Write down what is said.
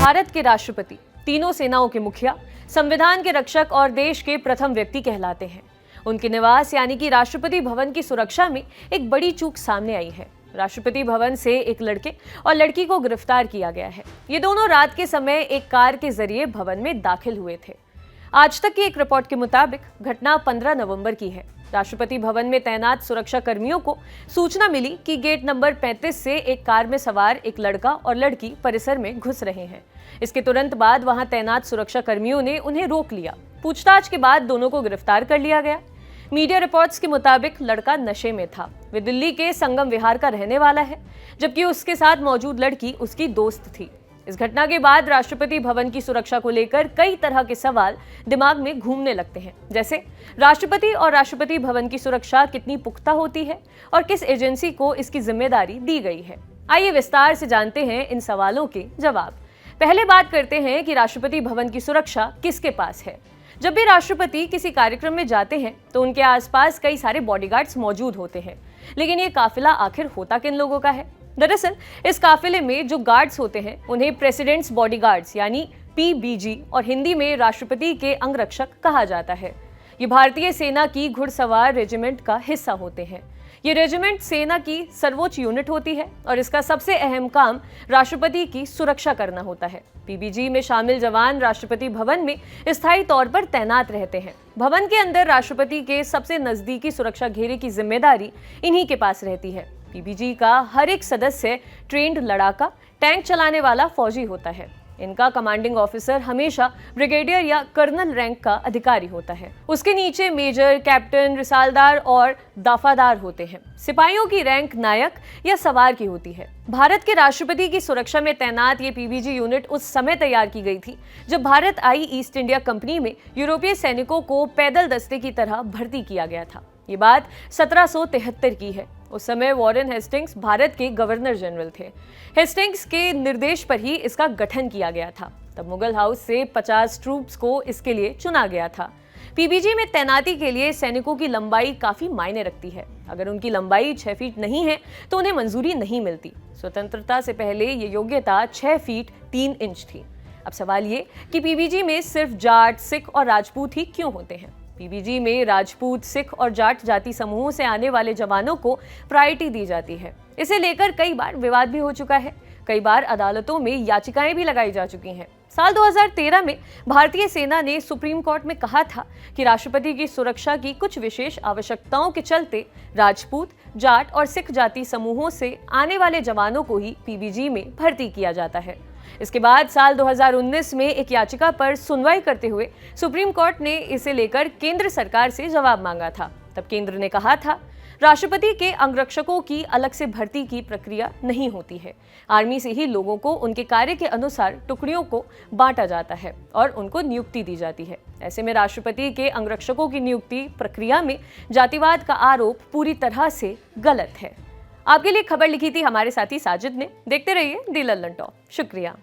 भारत के राष्ट्रपति तीनों सेनाओं के मुखिया, संविधान के रक्षक और देश के प्रथम व्यक्ति कहलाते हैं। उनके निवास यानी कि राष्ट्रपति भवन की सुरक्षा में एक बड़ी चूक सामने आई है। राष्ट्रपति भवन से एक लड़के और लड़की को गिरफ्तार किया गया है। ये दोनों रात के समय एक कार के जरिए भवन में दाखिल हुए थे। आज तक की एक रिपोर्ट के मुताबिक घटना 15 नवंबर की है। राष्ट्रपति भवन में तैनात सुरक्षा कर्मियों को सूचना मिली कि गेट नंबर 35 से एक कार में सवार एक लड़का और लड़की परिसर में घुस रहे हैं। इसके तुरंत बाद वहां तैनात सुरक्षा कर्मियों ने उन्हें रोक लिया। पूछताछ के बाद दोनों को गिरफ्तार कर लिया गया। मीडिया रिपोर्ट्स के मुताबिक लड़का नशे में था। वे दिल्ली के संगम विहार का रहने वाला है, जबकि उसके साथ मौजूद लड़की उसकी दोस्त थी। इस घटना के बाद राष्ट्रपति भवन की सुरक्षा को लेकर कई तरह के सवाल दिमाग में घूमने लगते हैं, जैसे राष्ट्रपति और राष्ट्रपति भवन की सुरक्षा कितनी पुख्ता होती है और किस एजेंसी को इसकी जिम्मेदारी दी गई है। आइए विस्तार से जानते हैं इन सवालों के जवाब। पहले बात करते हैं कि राष्ट्रपति भवन की सुरक्षा किसके पास है। जब भी राष्ट्रपति किसी कार्यक्रम में जाते हैं तो उनके आसपास कई सारे बॉडीगार्ड्स मौजूद होते हैं, लेकिन ये काफिला आखिर होता किन लोगों का है? दरअसल इस काफिले में जो गार्ड्स होते हैं उन्हें प्रेसिडेंट्स बॉडीगार्ड्स यानी पीबीजी और हिंदी में राष्ट्रपति के अंगरक्षक कहा जाता है। ये भारतीय सेना की घुड़सवार रेजिमेंट का हिस्सा होते हैं। ये रेजिमेंट सेना की सर्वोच्च यूनिट होती है और इसका सबसे अहम काम राष्ट्रपति की सुरक्षा करना होता है। पीबीजी में शामिल जवान राष्ट्रपति भवन में स्थायी तौर पर तैनात रहते हैं। भवन के अंदर राष्ट्रपति के सबसे नजदीकी सुरक्षा घेरे की जिम्मेदारी इन्हीं के पास रहती है। पीबीजी का हर एक सदस्य ट्रेंड लड़ाका, टैंक चलाने वाला फौजी होता है। इनका कमांडिंग ऑफिसर हमेशा ब्रिगेडियर या कर्नल रैंक का अधिकारी होता है। उसके नीचे मेजर, कैप्टन, रिसालदार और दफादार होते हैं। सिपाहियों की रैंक नायक या सवार की होती है। भारत के राष्ट्रपति की सुरक्षा में तैनात ये पीबीजी यूनिट उस समय तैयार की गई थी जब भारत आई ईस्ट इंडिया कंपनी में यूरोपीय सैनिकों को पैदल दस्ते की तरह भर्ती किया गया था। ये बात 1773 की है। उस समय वॉरेन हेस्टिंग्स भारत के गवर्नर जनरल थे। हेस्टिंग्स के निर्देश पर ही इसका गठन किया गया था। तब मुगल हाउस से 50 ट्रूप्स को इसके लिए चुना गया था। पीबीजी में तैनाती के लिए सैनिकों की लंबाई काफी मायने रखती है। अगर उनकी लंबाई 6 फीट नहीं है तो उन्हें मंजूरी नहीं मिलती। स्वतंत्रता से पहले ये योग्यता 6 फीट 3 इंच थी। अब सवाल ये कि पीबीजी में सिर्फ जाट, सिख और राजपूत ही क्यों होते हैं? पीबीजी में राजपूत, सिख और जाट जाति समूहों से आने वाले जवानों को प्रायोरिटी दी जाती है। इसे लेकर कई बार विवाद भी हो चुका है। कई बार अदालतों में याचिकाएं भी लगाई जा चुकी हैं। साल 2013 में भारतीय सेना ने सुप्रीम कोर्ट में कहा था कि राष्ट्रपति की सुरक्षा की कुछ विशेष आवश्यकताओं के चलते राजपूत, जाट और सिख जाति समूहों से आने वाले जवानों को ही पीबीजी में भर्ती किया जाता है। इसके बाद साल 2019 में एक याचिका पर सुनवाई करते हुए सुप्रीम कोर्ट ने इसे लेकर केंद्र सरकार से जवाब मांगा था। तब केंद्र ने कहा था, राष्ट्रपति के अंगरक्षकों की अलग से भर्ती की प्रक्रिया नहीं होती है। आर्मी से ही लोगों को उनके कार्य के अनुसार टुकड़ियों को बांटा जाता है और उनको नियुक्ति दी जाती है। ऐसे में राष्ट्रपति के अंगरक्षकों की नियुक्ति प्रक्रिया में जातिवाद का आरोप पूरी तरह से गलत है। आपके लिए खबर लिखी थी हमारे साथी साजिद ने। देखते रहिए दी लल्लन टॉप। शुक्रिया।